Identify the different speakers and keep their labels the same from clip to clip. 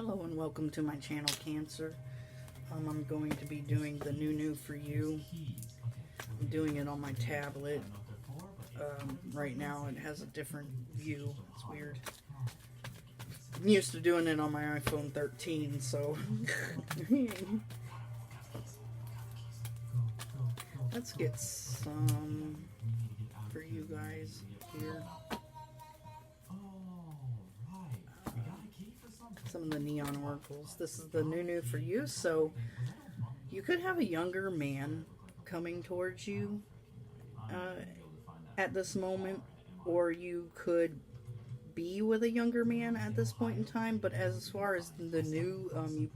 Speaker 1: Hello and welcome to my channel, Cancer. I'm going to be doing the new for you. I'm doing it on my tablet. Right now it has a different view. It's weird. I'm used to doing it on my iPhone 13, so let's get some for you guys here. Some of the neon oracles. This is the new for you. So you could have a younger man coming towards you at this moment, or you could be with a younger man at this point in time. But as far as the new, you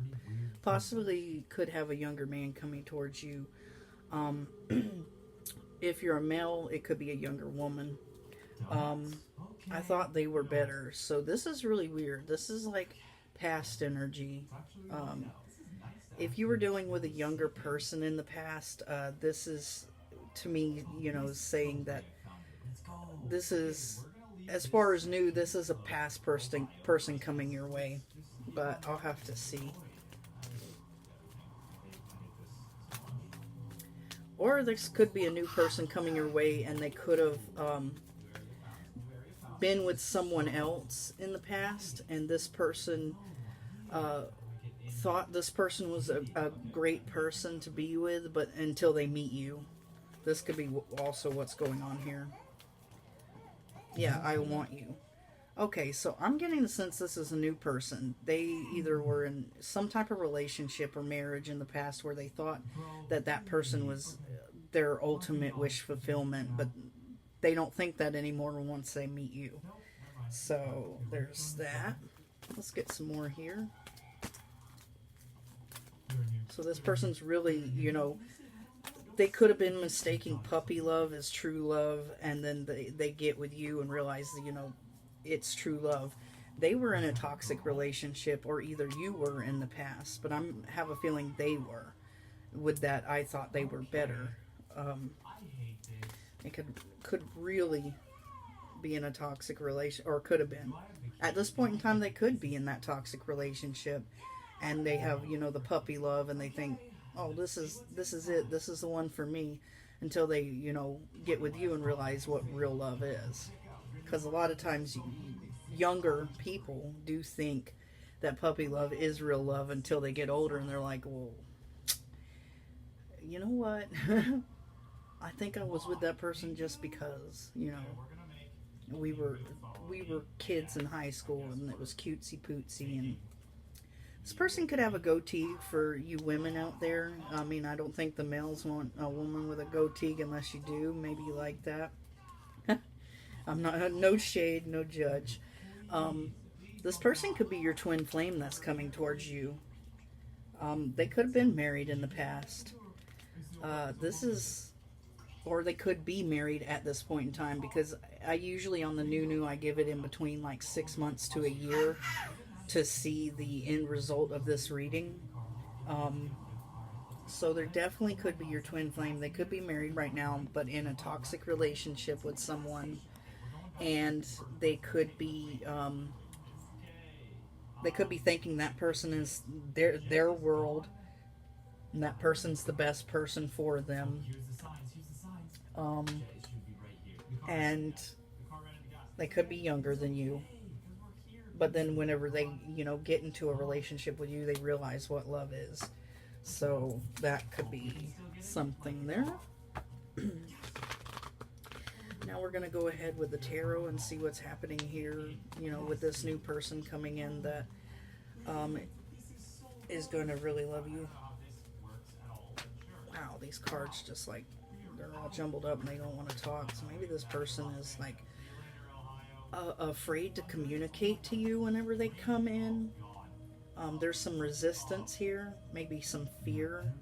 Speaker 1: possibly could have a younger man coming towards you. If you're a male, it could be a younger woman. I thought they were better. So this is really weird. This is like past energy. If you were dealing with a younger person in the past, this is, to me, saying that this is, as far as new, this is a past person coming your way. But I'll have to see. Or this could be a new person coming your way, and they could have been with someone else in the past, and this person thought this person was a great person to be with, but until they meet you. This could be also what's going on here. Yeah, I want you. Okay, so I'm getting the sense this is a new person. They either were in some type of relationship or marriage in the past where they thought that that person was their ultimate wish fulfillment, but they don't think that anymore once they meet you. So there's that. Let's get some more here. So this person's really, they could have been mistaking puppy love as true love, and then they get with you and realize, it's true love. They were in a toxic relationship, or either you were in the past, but I have a feeling they were. With that, I thought they were better. They could really be in a toxic relation, or could have been. At this point in time, they could be in that toxic relationship, and they have, the puppy love, and they think, oh, this is it, this is the one for me, until they, get with you and realize what real love is. Because a lot of times, younger people do think that puppy love is real love until they get older, and they're like, well, you know what? I think I was with that person just because, we were kids in high school, and it was cutesy pootsy. And this person could have a goatee for you women out there. I mean, I don't think the males want a woman with a goatee unless you do. Maybe you like that. I'm not, no shade, no judge. This person could be your twin flame that's coming towards you. They could have been married in the past. Or they could be married at this point in time, because I usually on the new I give it in between like 6 months to a year to see the end result of this reading. So there definitely could be your twin flame. They could be married right now, but in a toxic relationship with someone, and they could be thinking that person is their world, and that person's the best person for them. And they could be younger than you, but then whenever they, get into a relationship with you, they realize what love is. So that could be something there. Now we're going to go ahead with the tarot and see what's happening here, with this new person coming in that is going to really love you. Wow, these cards just like, they're all jumbled up and they don't want to talk. So maybe this person is like afraid to communicate to you whenever they come in. There's some resistance here, maybe some fear.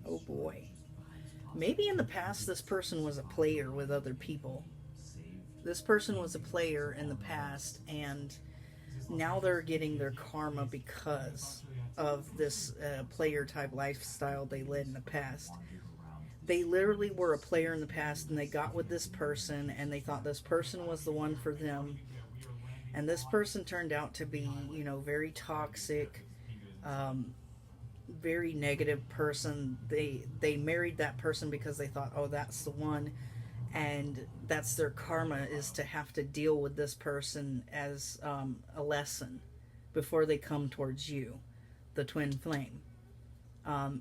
Speaker 1: Oh boy. Maybe in the past this person was a player with other people. This person was a player in the past, and now they're getting their karma because of this player type lifestyle they led in the past. They literally were a player in the past, and they got with this person, and they thought this person was the one for them. And this person turned out to be, very toxic, um, very negative person. They married that person because they thought, oh, that's the one, and that's their karma, is to have to deal with this person as a lesson before they come towards you, the twin flame,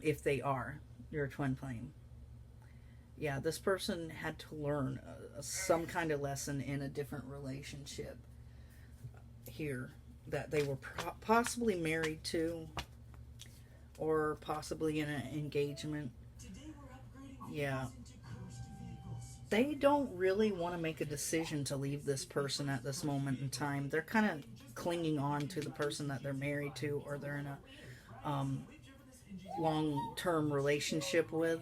Speaker 1: if they are your twin flame. Yeah, this person had to learn some kind of lesson in a different relationship here that they were possibly married to, or possibly in an engagement. Yeah. They don't really want to make a decision to leave this person at this moment in time. They're kind of clinging on to the person that they're married to, or they're in a long-term relationship with.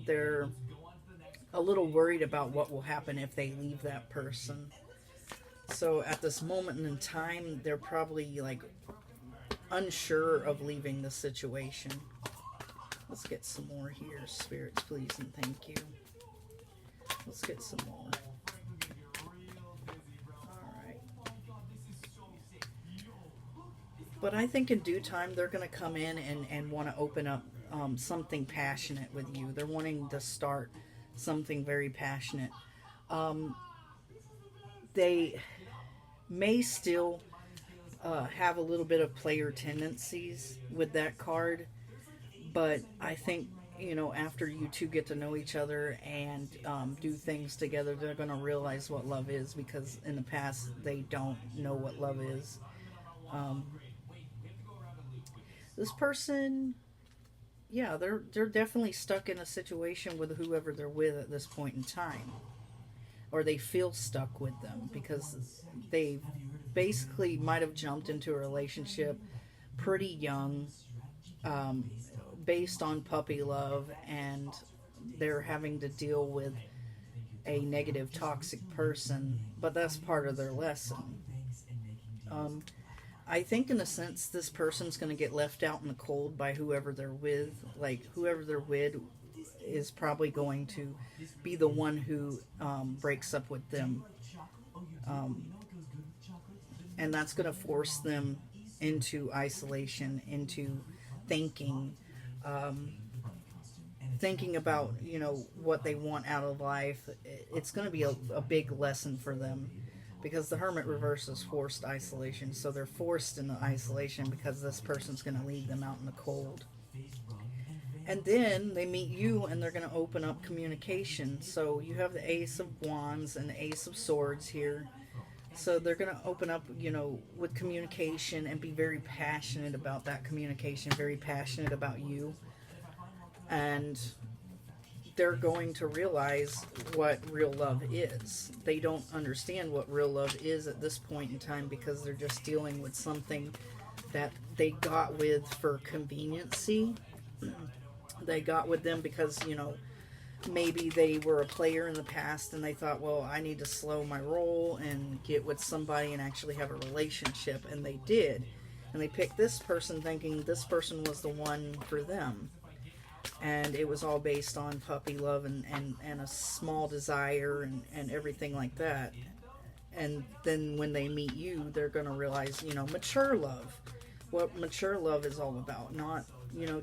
Speaker 1: They're a little worried about what will happen if they leave that person. So at this moment in time, they're probably like unsure of leaving the situation. Let's get some more here, spirits, please, and thank you. Let's get some more. Alright. But I think in due time they're going to come in and want to open up something passionate with you. They're wanting to start something very passionate. They may still have a little bit of player tendencies with that card, but I think, after you two get to know each other and do things together, they're going to realize what love is, because in the past they don't know what love is. This person, yeah, they're definitely stuck in a situation with whoever they're with at this point in time, or they feel stuck with them because they basically might have jumped into a relationship pretty young, based on puppy love, and they're having to deal with a negative, toxic person, but that's part of their lesson. I think in a sense this person's going to get left out in the cold by whoever they're with. Like, whoever they're with is probably going to be the one who breaks up with them. And that's going to force them into isolation, into thinking, thinking about, what they want out of life. It's going to be a big lesson for them, because the Hermit reverse is forced isolation. So they're forced into isolation because this person's going to leave them out in the cold. And then they meet you and they're going to open up communication. So you have the Ace of Wands and the Ace of Swords here. So they're going to open up, with communication and be very passionate about that communication, very passionate about you. And they're going to realize what real love is. They don't understand what real love is at this point in time, because they're just dealing with something that they got with for conveniency. They got with them because, maybe they were a player in the past and they thought, well, I need to slow my roll and get with somebody and actually have a relationship. And they did. And they picked this person thinking this person was the one for them. And it was all based on puppy love and a small desire and everything like that. And then when they meet you, they're going to realize, mature love. What mature love is all about. Not,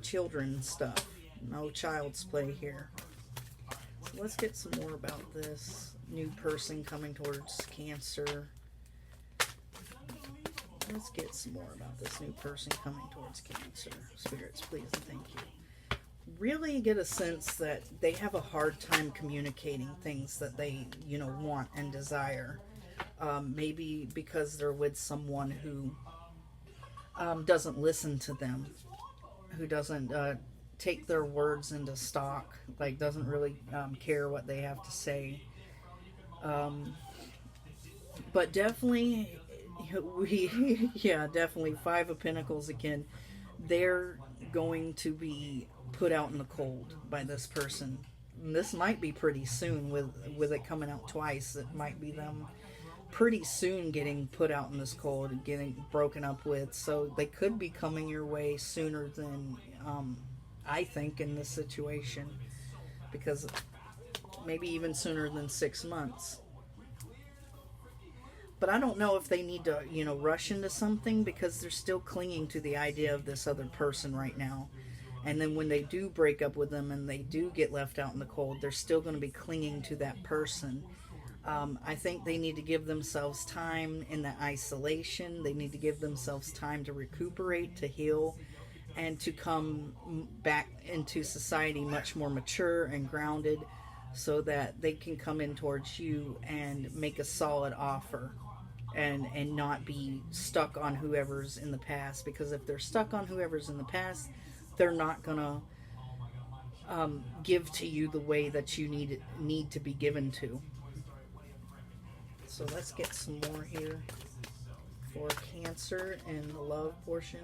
Speaker 1: children stuff. No child's play here. So let's get some more about this new person coming towards Cancer. Let's get some more about this new person coming towards Cancer. Spirits, please and thank you. Really get a sense that they have a hard time communicating things that they, want and desire. Maybe because they're with someone who doesn't listen to them, who doesn't take their words into stock, like doesn't really care what they have to say. But definitely, definitely Five of Pentacles again. They're going to be put out in the cold by this person. And this might be pretty soon with it coming out twice. It might be them pretty soon getting put out in this cold and getting broken up with. So they could be coming your way sooner than I think in this situation. because maybe even sooner than 6 months. But I don't know if they need to, rush into something, because they're still clinging to the idea of this other person right now. And then when they do break up with them and they do get left out in the cold, they're still going to be clinging to that person. I think they need to give themselves time in that isolation. They need to give themselves time to recuperate, to heal, and to come back into society much more mature and grounded, so that they can come in towards you and make a solid offer, and not be stuck on whoever's in the past. Because if they're stuck on whoever's in the past, they're not gonna give to you the way that you need to be given to. So let's get some more here for Cancer and the love portion.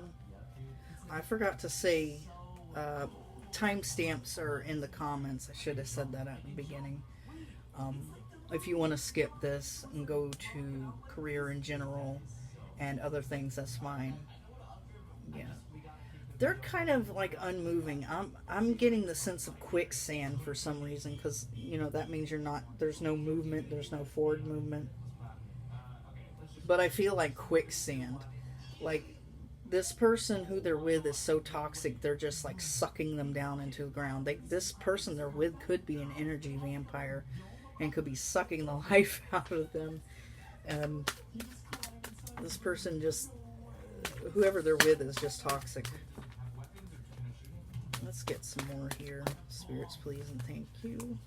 Speaker 1: I forgot to say, timestamps are in the comments. I should have said that at the beginning. If you want to skip this and go to career in general and other things, that's fine. Yeah. They're kind of like unmoving. I'm getting the sense of quicksand for some reason, because that means there's no movement, there's no forward movement. But I feel like quicksand. Like, this person who they're with is so toxic, they're just like sucking them down into the ground. This person they're with could be an energy vampire and could be sucking the life out of them. This person whoever they're with is just toxic. Let's get some more here. Spirits, please, and thank you.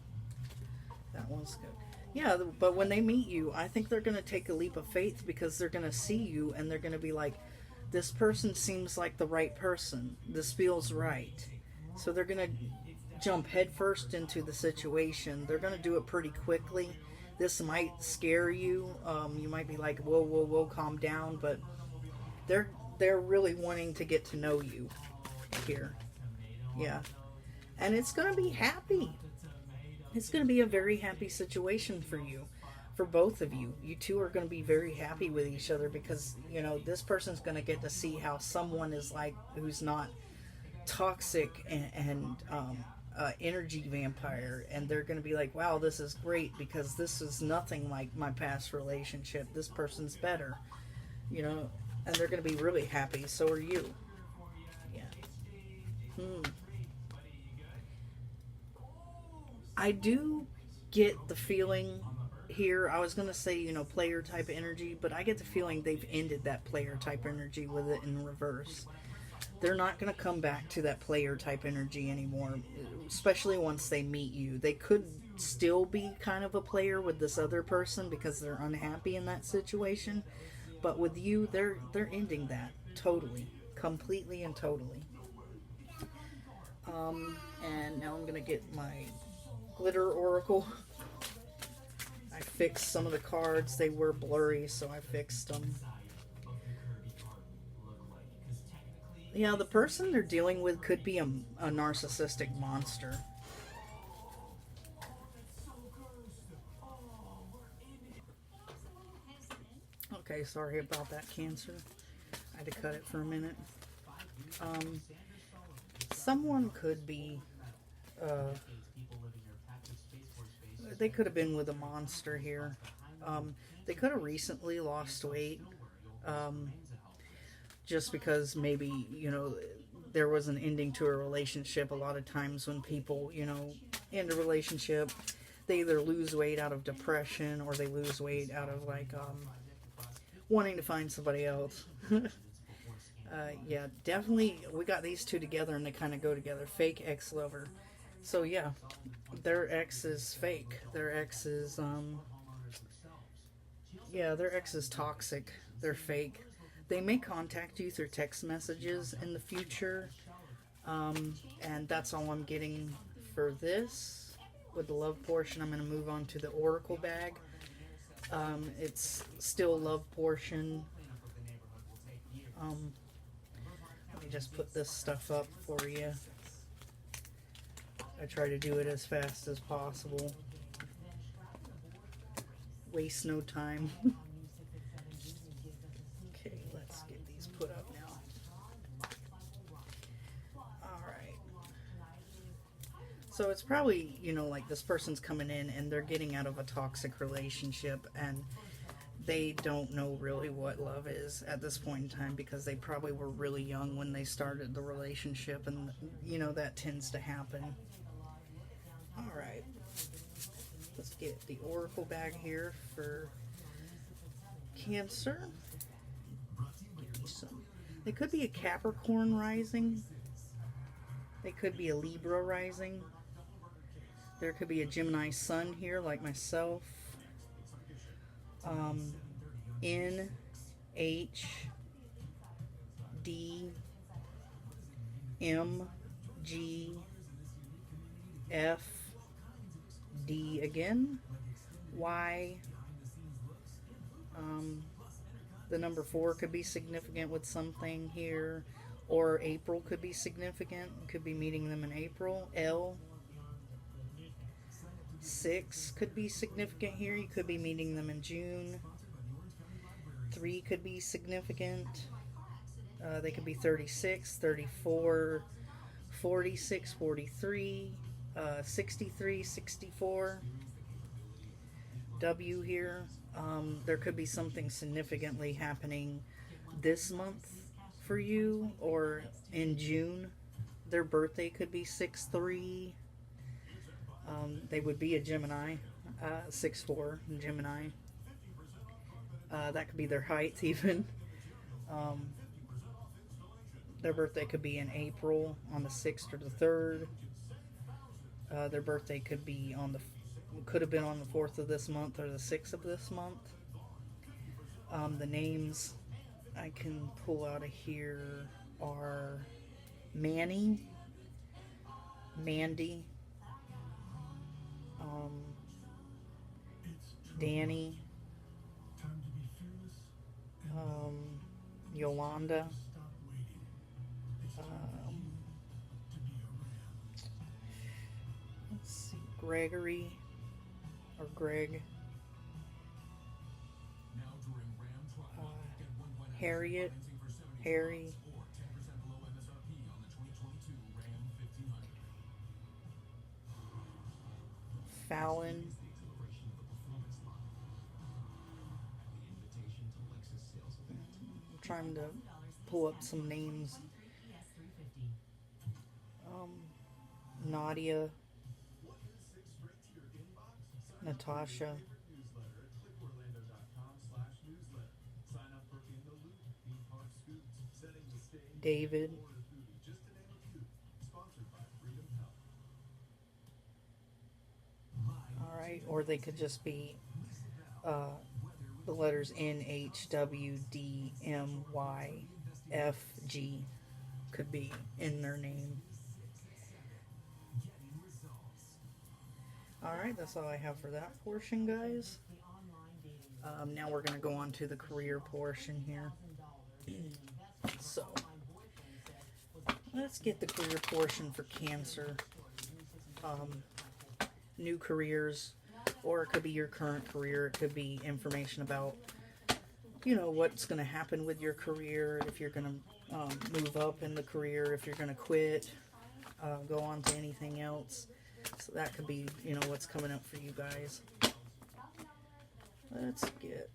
Speaker 1: That one's good. Yeah, but when they meet you, I think they're going to take a leap of faith, because they're going to see you and they're going to be like, this person seems like the right person. This feels right. So they're going to jump headfirst into the situation. They're going to do it pretty quickly. This might scare you. You might be like, whoa, whoa, whoa, calm down. But they're really wanting to get to know you here. Yeah. And it's going to be happy. It's going to be a very happy situation for you, for both of you. You two are going to be very happy with each other, because, this person's going to get to see how someone is like, who's not toxic and energy vampire. And they're going to be like, wow, this is great, because this is nothing like my past relationship. This person's better, and they're going to be really happy. So are you. Yeah. I do get the feeling here, I was going to say, player type energy, but I get the feeling they've ended that player type energy with it in reverse. They're not going to come back to that player type energy anymore, especially once they meet you. They could still be kind of a player with this other person because they're unhappy in that situation, but with you, they're ending that totally, completely and totally. And now I'm going to get my glitter oracle. I fixed some of the cards. They were blurry, so I fixed them. Yeah, the person they're dealing with could be a narcissistic monster. Okay, sorry about that, Cancer. I had to cut it for a minute. Someone could be they could have been with a monster here. They could have recently lost weight, just because maybe, there was an ending to a relationship. A lot of times when people, end a relationship, they either lose weight out of depression, or they lose weight out of wanting to find somebody else. Yeah, definitely we got these two together and they kind of go together. Fake ex-lover. So yeah, their ex is fake. Their ex is, their ex is toxic. They're fake. They may contact you through text messages in the future. And that's all I'm getting for this. With the love portion, I'm going to move on to the oracle bag. It's still love portion. Let me just put this stuff up for you. I try to do it as fast as possible. Waste no time. Okay, let's get these put up now. Alright. So it's probably, you know, like this person's coming in and they're getting out of a toxic relationship, and they don't know really what love is at this point in time because they probably were really young when they started the relationship, and you know that tends to happen. All right, let's get the oracle bag here for Cancer. They could be a Capricorn rising. They could be a Libra rising. There could be a Gemini sun here, like myself. N, H, D, M, G, F, D again, Y. The number 4 could be significant with something here, or April could be significant. Could be meeting them in April. L, 6 could be significant here. You could be meeting them in June. 3 could be significant. They could be 36, 34, 46, 43, 63, 64. W here. There could be something significantly happening this month for you, or in June. Their birthday could be 6-3. They would be a Gemini, 6-4 Gemini. That could be their height even. Their birthday could be in April on the 6th or the 3rd. Their birthday could be on the could have been on the 4th of this month or the 6th of this month. The names I can pull out of here are Manny, Mandy, Danny, Yolanda, let's see, Gregory or Greg, Harriet, Harry, Fallon, I'm trying to pull up some names. Nadia, Natasha, David, alright, or they could just be the letters N, H, W, D, M, Y, F, G could be in their name. Alright, that's all I have for that portion, guys. Now we're going to go on to the career portion here. So, let's get the career portion for Cancer. New careers, or it could be your current career. It could be information about, you know, what's going to happen with your career, if you're going to move up in the career, if you're going to quit, go on to anything else. So that could be, you know, what's coming up for you guys. Let's get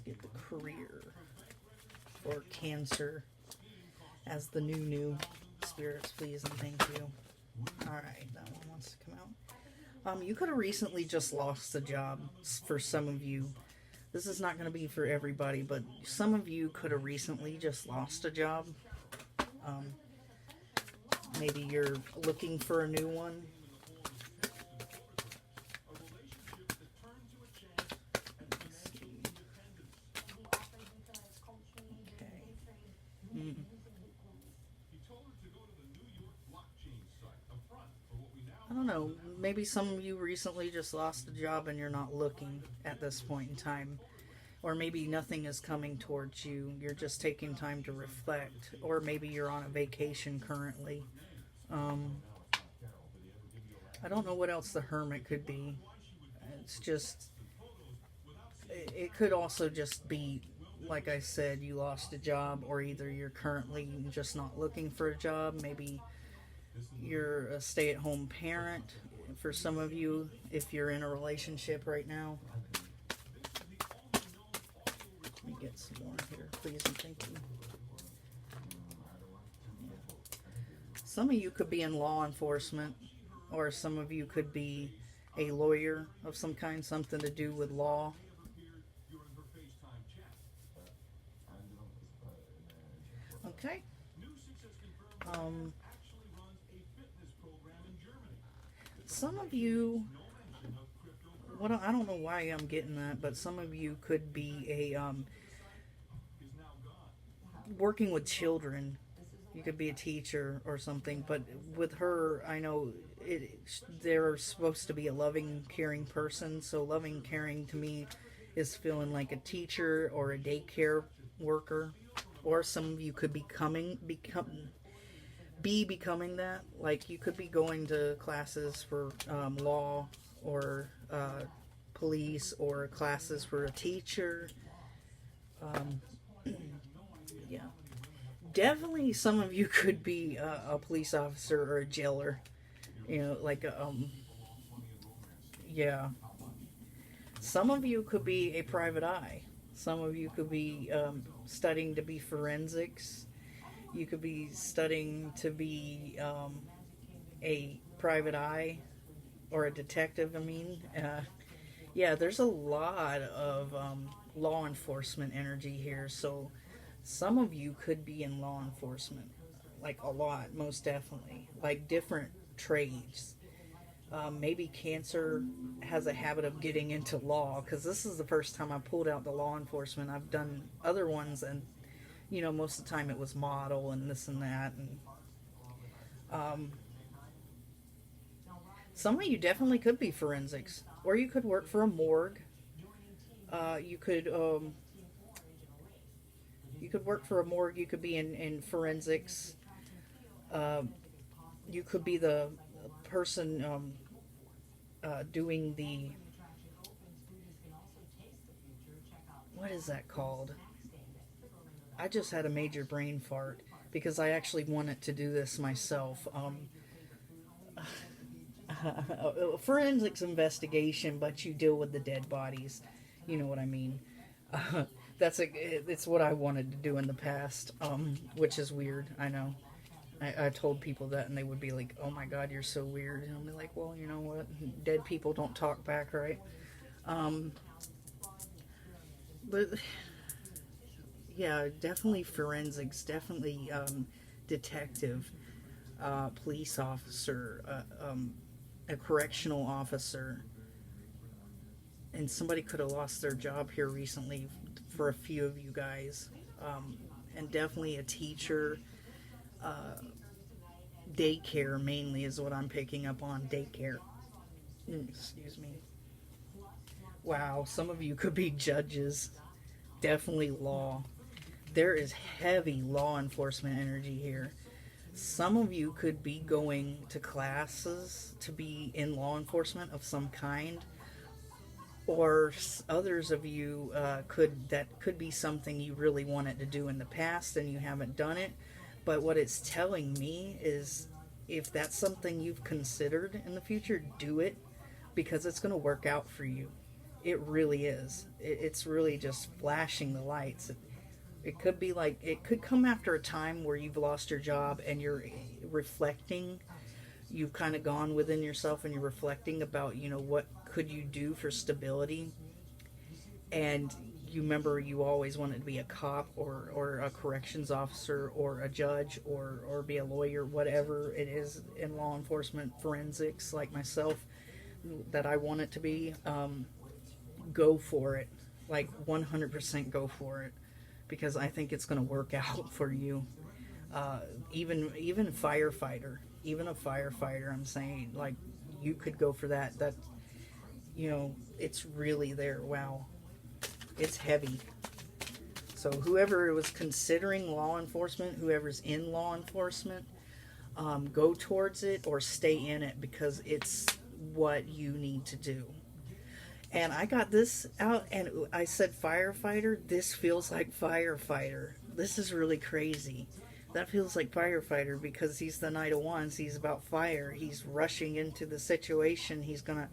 Speaker 1: the career for Cancer as the new. Spirits, please, and thank you. Alright, that one wants to come out. You could have recently just lost a job for some of you. This is not going to be for everybody, but some of you could have recently just lost a job. Maybe you're looking for a new one. Okay. I don't know. Maybe some of you recently just lost a job and you're not looking at this point in time. Or maybe nothing is coming towards you. You're just taking time to reflect. Or maybe you're on a vacation currently. I don't know what else the Hermit could be. It's just, it could also just be, like I said, you lost a job, or either you're currently just not looking for a job. Maybe You're a stay-at-home parent. For some of you, if you're in a relationship right now. Let me get some more here, please and thank you. Some of you could be in law enforcement, or some of you could be a lawyer of some kind, something to do with law. Okay. Some of you, what I don't know why I'm getting that, but some of you could be a working with children. You could be a teacher or something, but with her, I know they're supposed to be a loving, caring person. So loving, caring to me is feeling like a teacher or a daycare worker, or some of you could becoming that. Like you could be going to classes for law or police, or classes for a teacher. Yeah. Definitely some of you could be a police officer or a jailer. You know, like, yeah. Some of you could be a private eye. Some of you could be studying to be forensics. You could be studying to be a private eye or a detective, I mean. Yeah, there's a lot of law enforcement energy here. So some of you could be in law enforcement. Like a lot, most definitely. Like different trades. Maybe Cancer has a habit of getting into law, because this is the first time I pulled out the law enforcement. I've done other ones, and you know, most of the time it was model and this and that. And some of you definitely could be forensics, or you could work for a morgue. You could work for a morgue. You could be in forensics. You could be the person doing the, what is that called? I just had a major brain fart because I actually wanted to do this myself. Forensics investigation, but you deal with the dead bodies. You know what I mean? It's what I wanted to do in the past, which is weird. I know. I told people that, and they would be like, "Oh my God, you're so weird." And I'll be like, "Well, you know what? Dead people don't talk back, right?" But yeah, definitely forensics, definitely detective, police officer, a correctional officer. And somebody could have lost their job here recently for a few of you guys. And definitely a teacher. Daycare mainly is what I'm picking up on. Daycare. Excuse me. Wow, some of you could be judges. Definitely law. There is heavy law enforcement energy here. Some of you could be going to classes to be in law enforcement of some kind, or others of you could be something you really wanted to do in the past and you haven't done it. But what it's telling me is, if that's something you've considered in the future, do it, because it's going to work out for you. It really is. It's really just flashing the lights. It could be like, it could come after a time where you've lost your job and you're reflecting. You've kind of gone within yourself and you're reflecting about, you know, what could you do for stability. And you remember you always wanted to be a cop or a corrections officer or a judge or be a lawyer, whatever it is in law enforcement, forensics, like myself, that I want it to be. Go for it. Like 100% go for it. Because I think it's going to work out for you. Even firefighter, even a firefighter, I'm saying, like, you could go for that. That, you know, it's really there. Wow, it's heavy. So whoever was considering law enforcement, whoever's in law enforcement, go towards it or stay in it, because it's what you need to do. And I got this out and I said firefighter. This feels like firefighter. This is really crazy. That feels like firefighter because he's the Knight of Wands. He's about fire. He's rushing into the situation. He's gonna,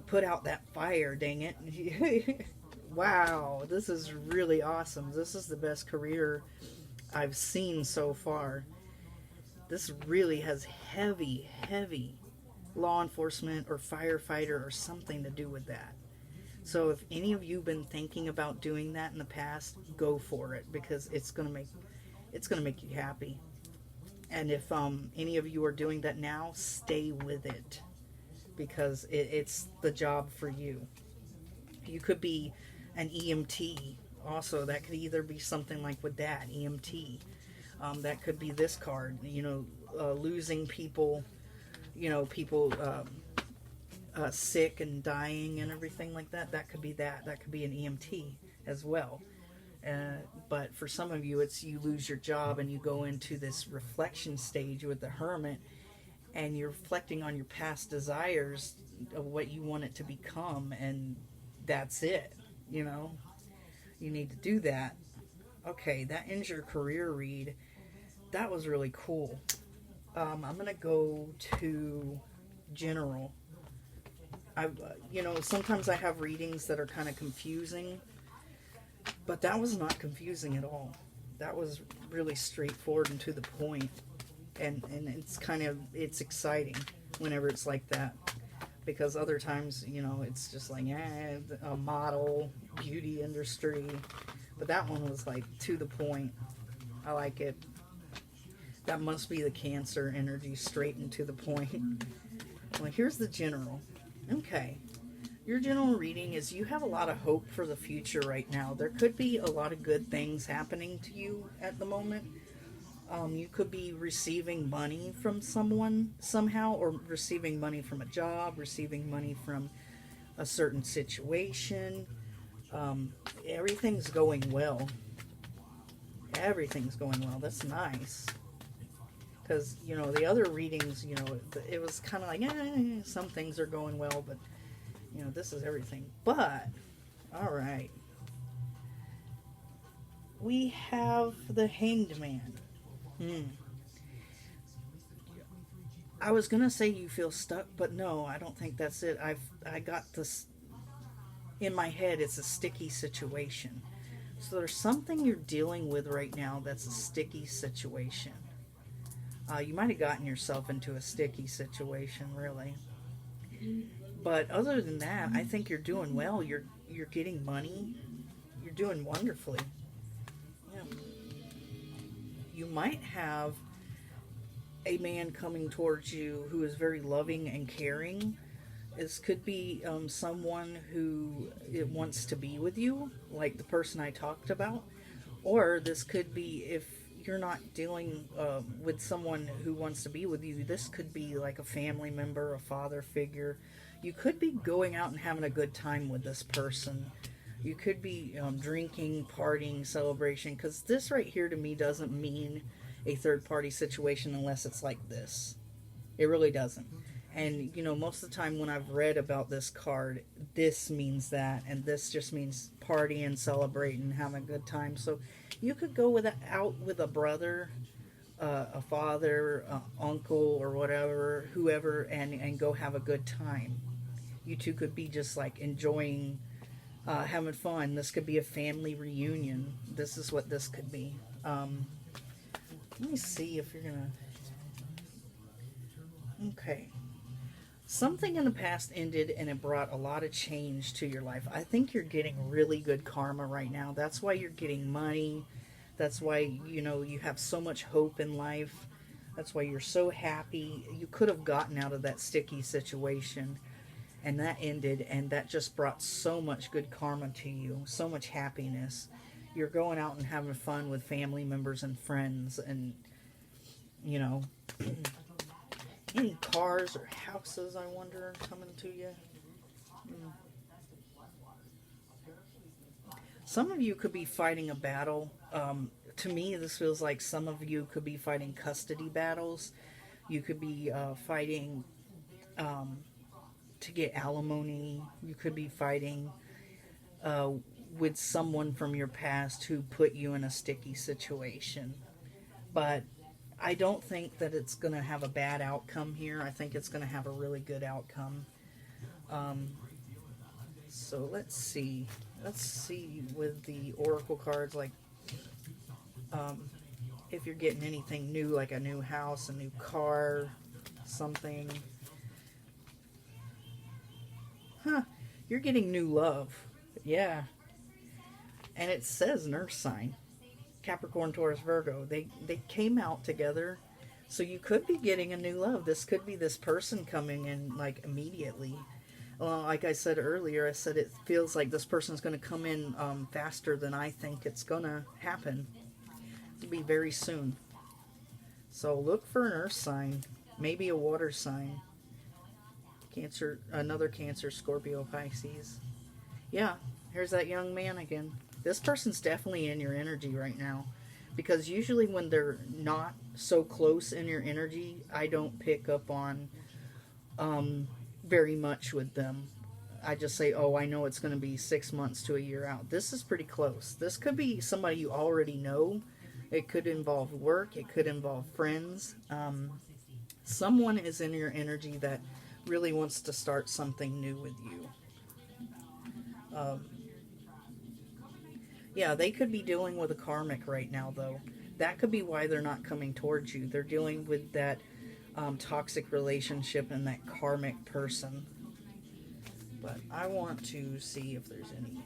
Speaker 1: put out that fire, dang it. Wow, this is really awesome. This is the best career I've seen so far. This really has heavy, heavy law enforcement or firefighter or something to do with that. So if any of you have been thinking about doing that in the past, go for it because it's gonna make you happy. And if any of you are doing that now, stay with it because it's the job for you. You could be an EMT also. That could either be something like with that EMT. That could be this card. Losing people. People sick and dying and everything like that. That could be that. That could be an EMT as well. But for some of you, it's you lose your job and you go into this reflection stage with the Hermit, and you're reflecting on your past desires of what you want it to become, and that's it. You need to do that. Okay, that ends your career read. That was really cool. I'm gonna go to general. Sometimes I have readings that are kind of confusing, but that was not confusing at all. That was really straightforward and to the point, and it's exciting whenever it's like that, because other times it's just like a model beauty industry, but that one was like to the point. I like it. That must be the Cancer energy, straight and to the point. Well, here's the general. Okay. Your general reading is you have a lot of hope for the future right now. There could be a lot of good things happening to you at the moment. You could be receiving money from someone somehow, or receiving money from a job, receiving money from a certain situation. Everything's going well. Everything's going well. That's nice. Because, the other readings, it was kind of like, some things are going well, but, this is everything. But, all right. We have the Hanged Man. I was going to say you feel stuck, but no, I don't think that's it. I got this in my head. It's a sticky situation. So there's something you're dealing with right now that's a sticky situation. You might have gotten yourself into a sticky situation, really. But other than that, I think you're doing well. You're getting money. You're doing wonderfully. Yeah. You might have a man coming towards you who is very loving and caring. This could be someone who wants to be with you, like the person I talked about. Or this could be, if you're not dealing with someone who wants to be with you, this could be like a family member, a father figure. You could be going out and having a good time with this person. You could be drinking, partying, celebration, because this right here to me doesn't mean a third party situation unless it's like this. It really doesn't. And most of the time when I've read about this card, this means that, and this just means partying, celebrating, having a good time. So you could go out with a brother, a father, uncle, or whatever, whoever, and go have a good time. You two could be just like enjoying, having fun. This could be a family reunion. This is what this could be. Let me see if you're gonna. Okay. Something in the past ended and it brought a lot of change to your life. I think you're getting really good karma right now. That's why you're getting money. That's why, you have so much hope in life. That's why you're so happy. You could have gotten out of that sticky situation, and that ended, and that just brought so much good karma to you, so much happiness. You're going out and having fun with family members and friends, and, any cars or houses, I wonder, coming to you? Some of you could be fighting a battle. To me, this feels like some of you could be fighting custody battles. You could be fighting to get alimony. You could be fighting with someone from your past who put you in a sticky situation. But I don't think that it's going to have a bad outcome here. I think it's going to have a really good outcome. Um, so let's see. Let's see with the oracle cards, like if you're getting anything new, like a new house, a new car, something. Huh. You're getting new love. Yeah. And it says nurse sign. Capricorn, Taurus, Virgo. They came out together. So you could be getting a new love. This could be this person coming in like immediately. Well, like I said earlier, I said it feels like this person's going to come in faster than I think it's going to happen. It'll be very soon. So look for an earth sign. Maybe a water sign. Cancer, another Cancer, Scorpio, Pisces. Yeah, here's that young man again. This person's definitely in your energy right now. Because usually when they're not so close in your energy, I don't pick up on very much with them. I just say, oh, I know it's going to be 6 months to a year out. This is pretty close. This could be somebody you already know. It could involve work. It could involve friends. Someone is in your energy that really wants to start something new with you. Yeah, they could be dealing with a karmic right now, though. That could be why they're not coming towards you. They're dealing with that toxic relationship and that karmic person. But I want to see if there's any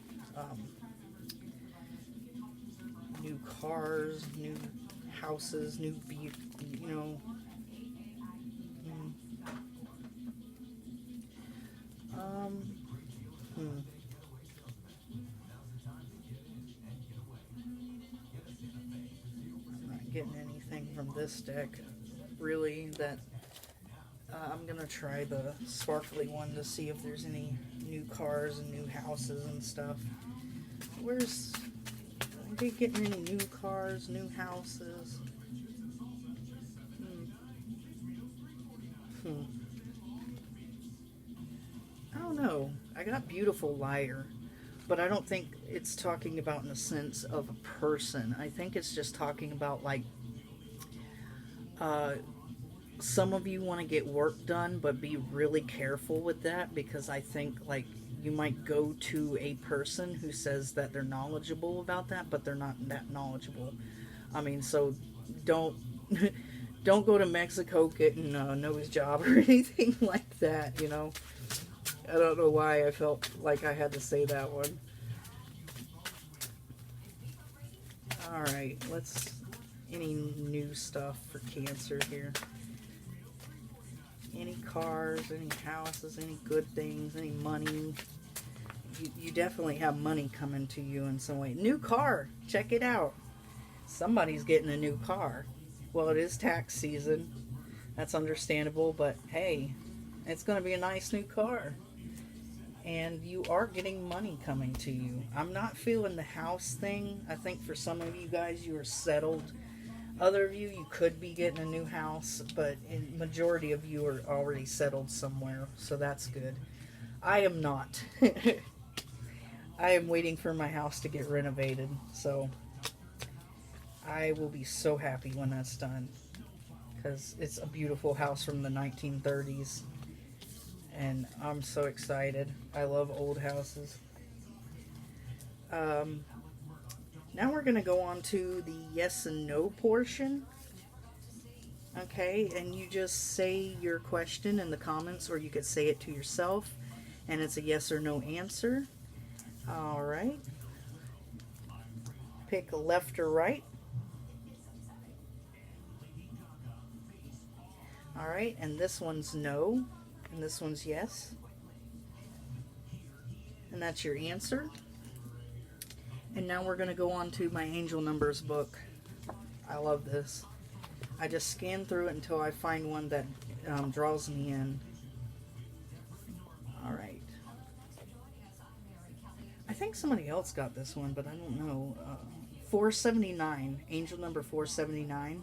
Speaker 1: new cars, new houses, new vehicles, you know. Not getting anything from this deck, really, that I'm going to try the sparkly one to see if there's any new cars and new houses and stuff. Where's... Are they getting any new cars, new houses? I don't know. I got beautiful liar, but I don't think it's talking about in the sense of a person. I think it's just talking about like some of you want to get work done, but be really careful with that, because I think like you might go to a person who says that they're knowledgeable about that, but they're not that knowledgeable. I mean, so don't don't go to Mexico getting a nose job or anything like that, you know. I don't know why I felt like I had to say that one. Alright, let's... Any new stuff for Cancer here? Any cars, any houses, any good things, any money? You definitely have money coming to you in some way. New car! Check it out. Somebody's getting a new car. Well, it is tax season. That's understandable, but hey, it's going to be a nice new car. And you are getting money coming to you. I'm not feeling the house thing. I think for some of you guys, you are settled. Other of you, you could be getting a new house, but in majority of you are already settled somewhere, so that's good. I am not. I am waiting for my house to get renovated, so I will be so happy when that's done, because it's a beautiful house from the 1930s. And I'm so excited. I love old houses. Now we're going to go on to the yes and no portion. Okay, and you just say your question in the comments, or you could say it to yourself, and it's a yes or no answer. Alright. Pick left or right. Alright, and this one's no. And this one's yes. And that's your answer. And now we're going to go on to my angel numbers book. I love this. I just scan through it until I find one that draws me in. Alright. I think somebody else got this one, but I don't know. 479. Angel number 479.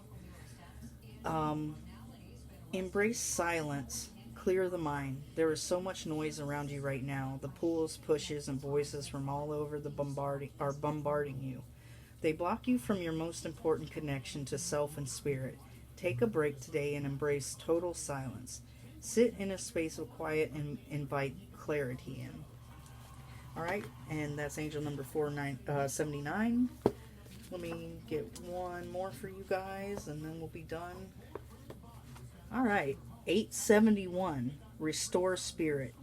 Speaker 1: Embrace silence. Clear the mind. There is so much noise around you right now. The pulls, pushes, and voices from all over the bombarding you. they block you from your most important connection to self and spirit, take a break today and embrace total silence. Sit in a space of quiet and invite clarity in. All right, and that's angel number 479. Let me get one more for you guys, and then we'll be done. All right, 871. Restore spirit.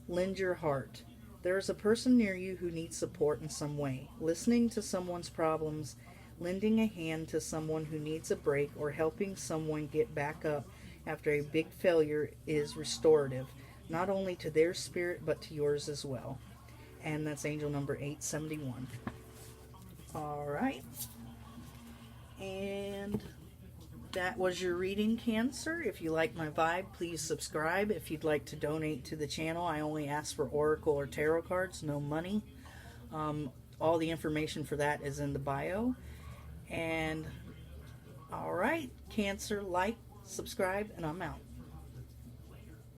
Speaker 1: Lend your heart. There is a person near you who needs support in some way. Listening to someone's problems, lending a hand to someone who needs a break, or helping someone get back up after a big failure is restorative, not only to their spirit but to yours as well. And that's angel number 871. All right. And that was your reading, Cancer. If you like my vibe, please subscribe. If you'd like to donate to the channel, I only ask for oracle or tarot cards, no money. All the information for that is in the bio. And all right, Cancer, like, subscribe, and I'm out.